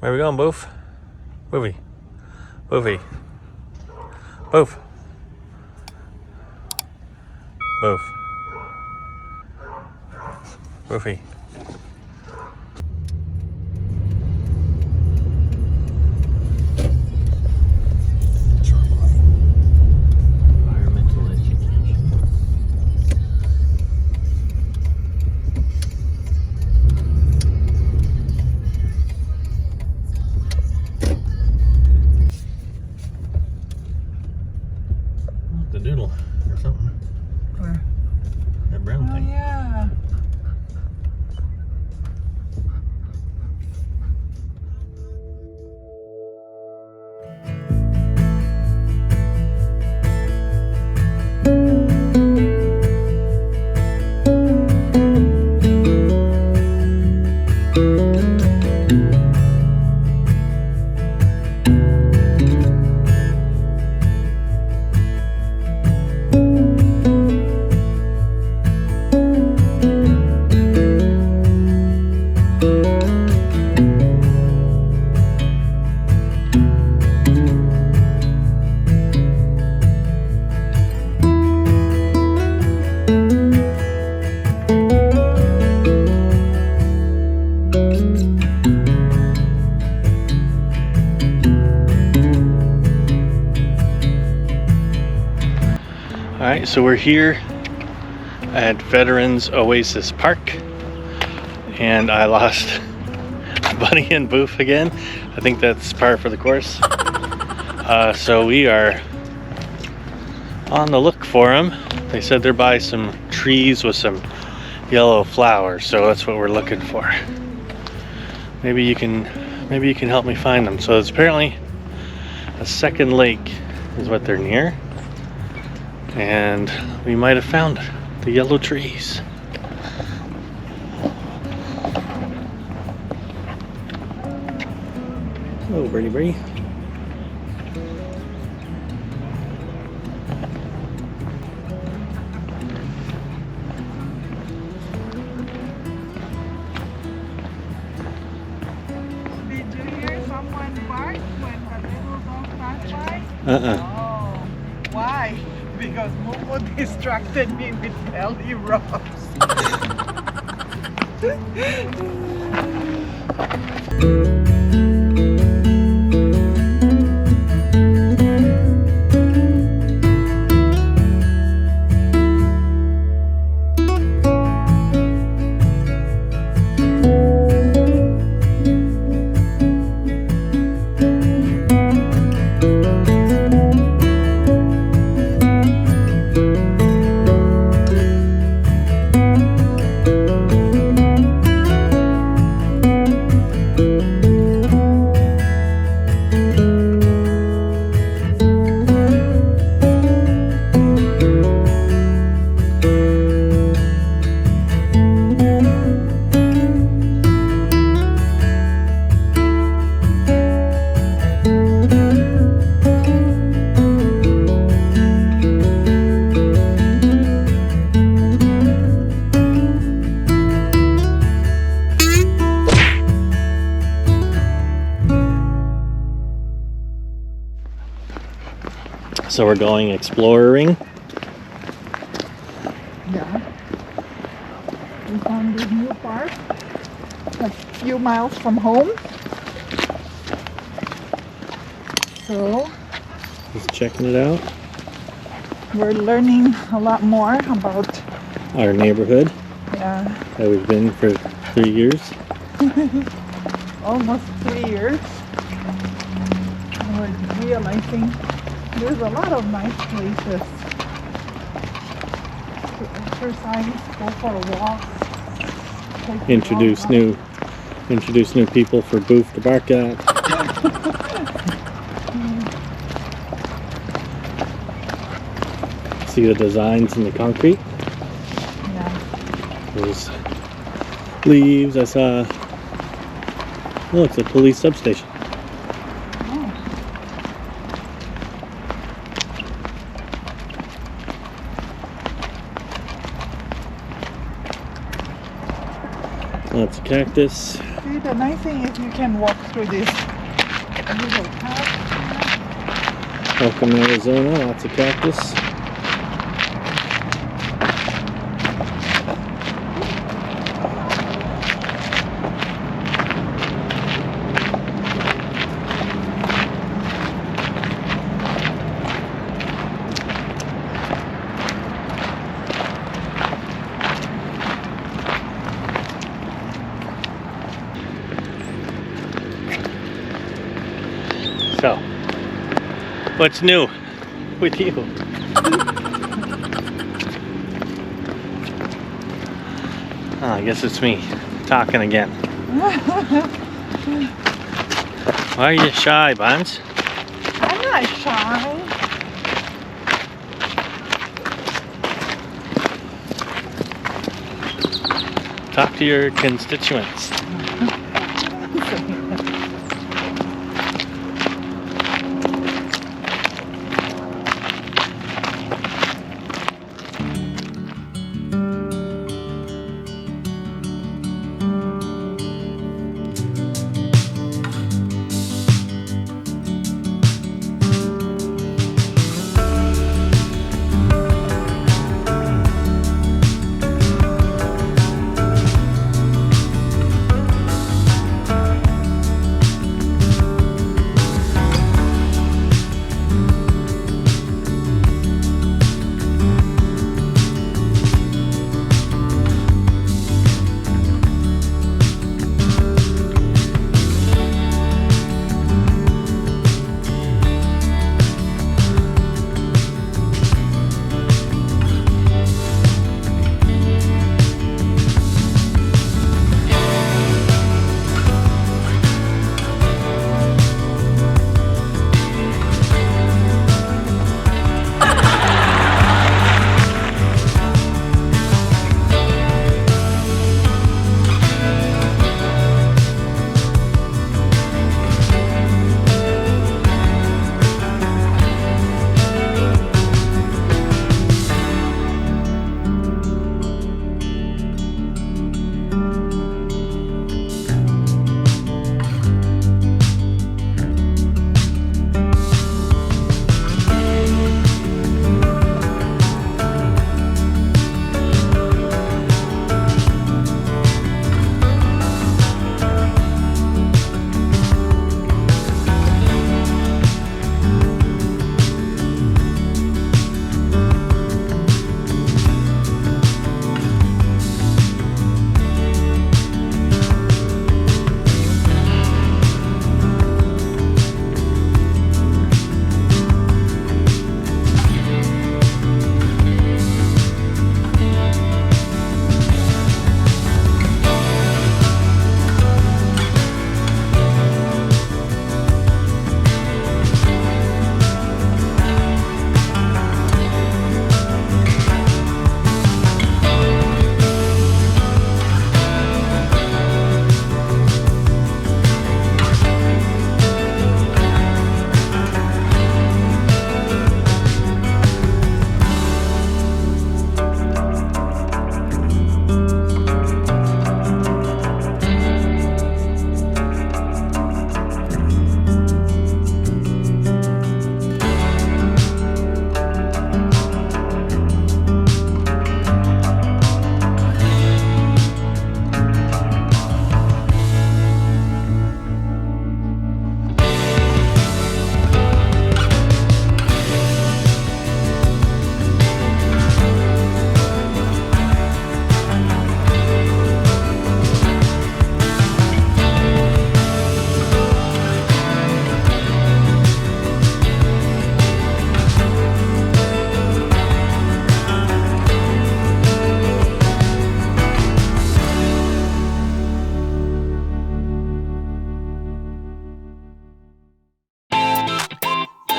Where are we going, Boof? Boofy. Boofy. Boof. Boof. Boofy. Environmental education. The doodle or something. Where? That brown thing. Yeah. Alright, so we're here at Veterans Oasis Park, and I lost Bunny and Boof again. I think that's par for the course. So we are on the look for them. They said they're by some trees with some yellow flowers, so that's what we're looking for. Maybe you can help me find them. So it's apparently a second lake is what they're near. And we might have found the yellow trees. Hello, birdie birdie. Did you hear someone bark when the little dog passed by? Oh, why? Because Momo distracted me with belly rubs. So we're going exploring. Yeah. We found this new park a few miles from home. So Just checking it out. we're learning a lot more about Our neighborhood that we've been for 3 years. almost 3 years. And we're realizing there's a lot of nice places to exercise, go for a walk, take Introduce the dog new people for Boof to bark at. See the designs in the concrete. out. Yeah. There's leaves. I saw. Oh, it's a police substation. Oh. Lots of cactus. Good the nice thing is you can walk through this little path. Welcome to Arizona, lots of cactus. So, what's new with you? Oh, I guess it's me talking again. Why are you shy, Buns? I'm not shy. Talk to your constituents.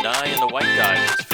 Pinay and the white guy was